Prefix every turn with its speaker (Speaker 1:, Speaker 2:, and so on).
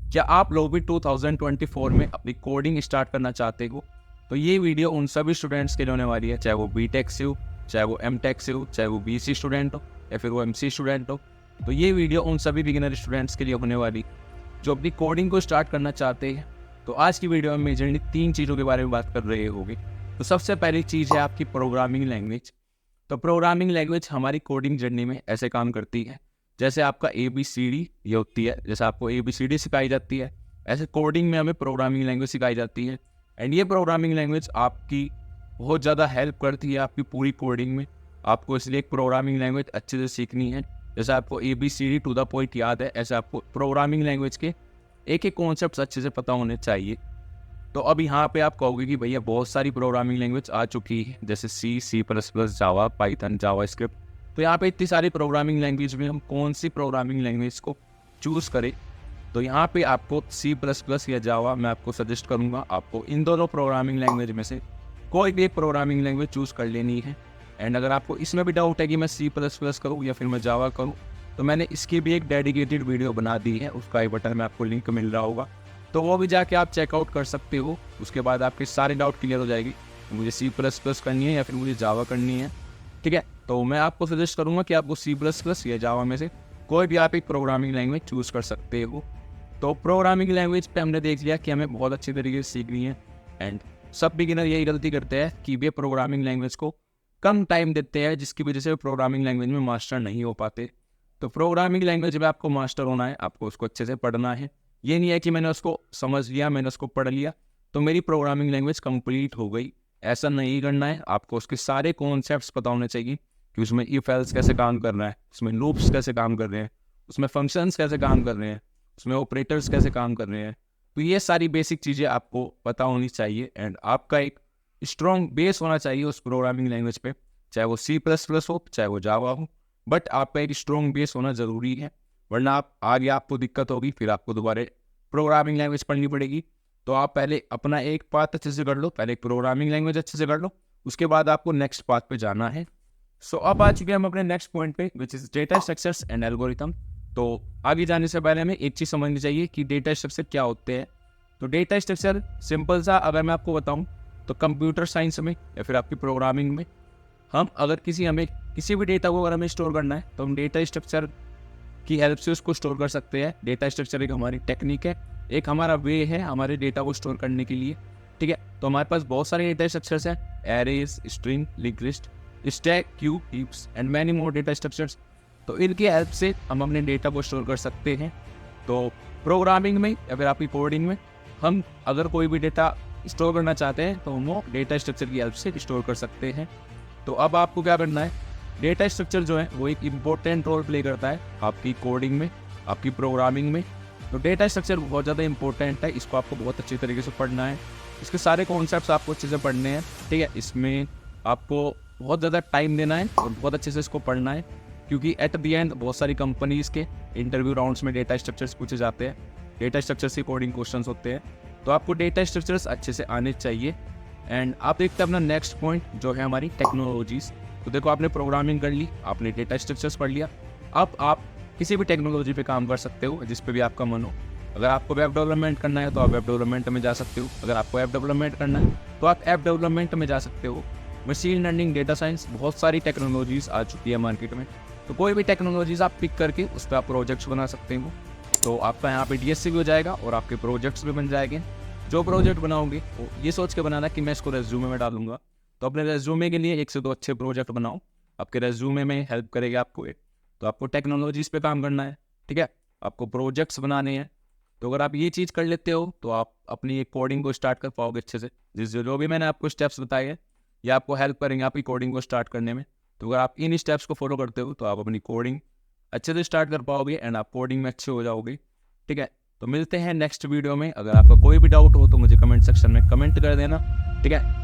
Speaker 1: क्या आप लोग भी 2024 में अपनी कोडिंग स्टार्ट करना चाहते हो? तो ये वीडियो उन सभी स्टूडेंट्स के लिए होने वाली है, चाहे वो बीटेक से हो, चाहे वो एमटेक से हो, चाहे वो बीसी स्टूडेंट हो या फिर वो एमसी स्टूडेंट हो। तो ये वीडियो उन सभी बिगिनर स्टूडेंट्स के लिए होने वाली जो अपनी कोडिंग को स्टार्ट करना चाहते हैं। तो आज की वीडियो में मेजरली 3 चीज़ों के बारे में बात कर रहे होंगे। तो सबसे पहली चीज़ है आपकी प्रोग्रामिंग लैंग्वेज। तो प्रोग्रामिंग लैंग्वेज हमारी कोडिंग जर्नी में ऐसे काम करती है जैसे आपका ABCD ये होती है, जैसे आपको ABCD सिखाई जाती है, ऐसे कोडिंग में हमें प्रोग्रामिंग लैंग्वेज सिखाई जाती है। एंड ये प्रोग्रामिंग लैंग्वेज आपकी बहुत ज़्यादा हेल्प करती है आपकी पूरी कोडिंग में। आपको इसलिए एक प्रोग्रामिंग लैंग्वेज अच्छे से सीखनी है। जैसे आपको ABCD टू द पॉइंट याद है, ऐसे आपको प्रोग्रामिंग लैंग्वेज के एक एक कॉन्सेप्ट अच्छे से पता होने चाहिए। तो अब यहाँ पे आप कहोगे कि भैया बहुत सारी प्रोग्रामिंग लैंग्वेज आ चुकी है, जैसे C++, जावा, पाइथन, जावास्क्रिप्ट। तो यहाँ पे इतनी सारी प्रोग्रामिंग लैंग्वेज में हम कौन सी प्रोग्रामिंग लैंग्वेज को चूज़ करें? तो यहाँ पे आपको C++ या जावा मैं आपको सजेस्ट करूँगा, आपको इन दोनों प्रोग्रामिंग लैंग्वेज में से कोई भी एक प्रोग्रामिंग लैंग्वेज चूज़ कर लेनी है। एंड अगर आपको इसमें भी डाउट है कि मैं C++ करूँ या फिर मैं जावा करूँ, तो मैंने इसकी भी एक डेडिकेटेड वीडियो बना दी है, उसका ही बटन में आपको लिंक मिल रहा होगा, तो वो भी जाके आप चेकआउट कर सकते हो। उसके बाद आपके सारे डाउट क्लियर हो जाएगी, मुझे C++ करनी है या फिर मुझे जावा करनी है, ठीक है। तो मैं आपको सजेस्ट करूँगा कि आपको C++ या जावा में से कोई भी आप एक प्रोग्रामिंग लैंग्वेज चूज़ कर सकते हो। तो प्रोग्रामिंग लैंग्वेज पे हमने देख लिया कि हमें बहुत अच्छी तरीके से सीखनी है। एंड सब बिगिनर यही गलती करते हैं कि वे प्रोग्रामिंग लैंग्वेज को कम टाइम देते हैं, जिसकी वजह से प्रोग्रामिंग लैंग्वेज में मास्टर नहीं हो पाते। तो प्रोग्रामिंग लैंग्वेज में आपको मास्टर होना है, आपको उसको अच्छे से पढ़ना है। ये नहीं है कि मैंने उसको समझ लिया, मैंने उसको पढ़ लिया तो मेरी प्रोग्रामिंग लैंग्वेज कंप्लीट हो गई। ऐसा नहीं करना है, आपको उसके सारे कॉन्सेप्ट्स पता होने चाहिए कि उसमें इफ एल्स कैसे काम कर रहा है, उसमें लूप्स कैसे काम कर रहे हैं, उसमें फंक्शंस कैसे काम कर रहे हैं, उसमें ऑपरेटर्स कैसे काम कर रहे हैं। तो ये सारी बेसिक चीज़ें आपको पता होनी चाहिए। एंड आपका एक स्ट्रॉन्ग बेस होना चाहिए उस प्रोग्रामिंग लैंग्वेज पे, चाहे वो C++ हो, चाहे वो जावा हो, बट आपका एक स्ट्रॉन्ग बेस होना ज़रूरी है, वरना आप आगे आपको दिक्कत होगी, फिर आपको दोबारा प्रोग्रामिंग लैंग्वेज पढ़नी पड़ेगी। तो आप पहले अपना एक पार्ट अच्छे से कर लो, पहले एक प्रोग्रामिंग लैंग्वेज अच्छे से कर लो, उसके बाद आपको नेक्स्ट पार्ट पे जाना है। सो अब आ चुके हैं हम अपने नेक्स्ट पॉइंट पे, which is data structures and algorithm. तो आगे जाने से पहले हमें एक चीज़ समझनी चाहिए कि डेटा स्ट्रक्चर क्या होते हैं। तो डेटा स्ट्रक्चर सिंपल सा अगर मैं आपको बताऊँ तो कंप्यूटर साइंस में या फिर आपकी प्रोग्रामिंग में हम अगर हमें किसी भी डेटा को अगर हमें स्टोर करना है तो हम डेटा स्ट्रक्चर की हेल्प से उसको स्टोर कर सकते हैं। डेटा स्ट्रक्चर एक हमारी टेक्निक है, एक हमारा वे है हमारे डेटा को स्टोर करने के लिए, ठीक है। तो हमारे पास बहुत सारे डेटा स्ट्रक्चर्स हैं, arrays, string, linked list, stack, Q, heaps and many more data structures. तो इनकी हेल्प से हम अपने डेटा को स्टोर कर सकते हैं। तो प्रोग्रामिंग में या फिर आपकी कोडिंग में हम अगर कोई भी डेटा स्टोर करना चाहते हैं तो हम वो डेटा स्ट्रक्चर की हेल्प से स्टोर कर सकते हैं। तो अब आपको क्या करना है, डेटा स्ट्रक्चर जो है वो एक इम्पोर्टेंट रोल प्ले करता है आपकी कोडिंग में, आपकी प्रोग्रामिंग में। तो डेटा स्ट्रक्चर बहुत ज़्यादा इंपॉर्टेंट है, इसको आपको बहुत अच्छी तरीके से पढ़ना है, इसके सारे कॉन्सेप्ट्स आपको अच्छे से पढ़ने हैं, ठीक है। इसमें आपको बहुत ज़्यादा टाइम देना है और बहुत अच्छे से इसको पढ़ना है, क्योंकि एट द एंड बहुत सारी कंपनीज़ के इंटरव्यू राउंड्स में डेटा स्ट्रक्चर्स पूछे जाते हैं, डेटा स्ट्रक्चर से कोडिंग क्वेश्चन होते हैं। तो आपको डेटा स्ट्रक्चर्स अच्छे से आने चाहिए। एंड आप देखते हैं अपना नेक्स्ट पॉइंट जो है हमारी टेक्नोलॉजीज़। तो देखो आपने प्रोग्रामिंग कर ली, आपने डेटा स्ट्रक्चर्स पढ़ लिया, अब आप किसी भी टेक्नोलॉजी पे काम कर सकते हो जिस पे भी आपका मन हो। अगर आपको वेब डेवलपमेंट करना है तो आप वेब डेवलपमेंट में जा सकते हो, अगर आपको ऐप डेवलपमेंट करना है तो आप ऐप डेवलपमेंट में जा सकते हो। मशीन लर्निंग, डेटा साइंस, बहुत सारी टेक्नोलॉजीज़ आ चुकी है मार्केट में। तो कोई भी टेक्नोलॉजीज़ आप पिक करके उस पर आप प्रोजेक्ट्स बना सकते हो। तो आपका यहाँ पे DSC भी हो जाएगा और आपके प्रोजेक्ट्स भी बन जाएंगे। जो प्रोजेक्ट बनाओगे वो ये सोच के बनाना कि मैं इसको रेज्यूमे में डालूंगा। तो अपने रेज्यूमे के लिए 1 से 2 अच्छे प्रोजेक्ट बनाओ, आपके रेज्यूमे में हेल्प करेगा आपको एक। तो आपको टेक्नोलॉजीज़ पे काम करना है, ठीक है, आपको प्रोजेक्ट्स बनाने हैं। तो अगर आप ये चीज़ कर लेते हो तो आप अपनी एक कोडिंग को स्टार्ट कर पाओगे अच्छे से। जो भी मैंने आपको स्टेप्स बताए हैं ये आपको हेल्प करेंगे आपकी कोडिंग को स्टार्ट करने में। तो अगर आप इन स्टेप्स को फॉलो करते हो तो आप अपनी कोडिंग अच्छे से स्टार्ट कर पाओगे एंड आप कोडिंग में अच्छे हो जाओगे, ठीक है। तो मिलते हैं नेक्स्ट वीडियो में। अगर आपका कोई भी डाउट हो तो मुझे कमेंट सेक्शन में कमेंट कर देना, ठीक है।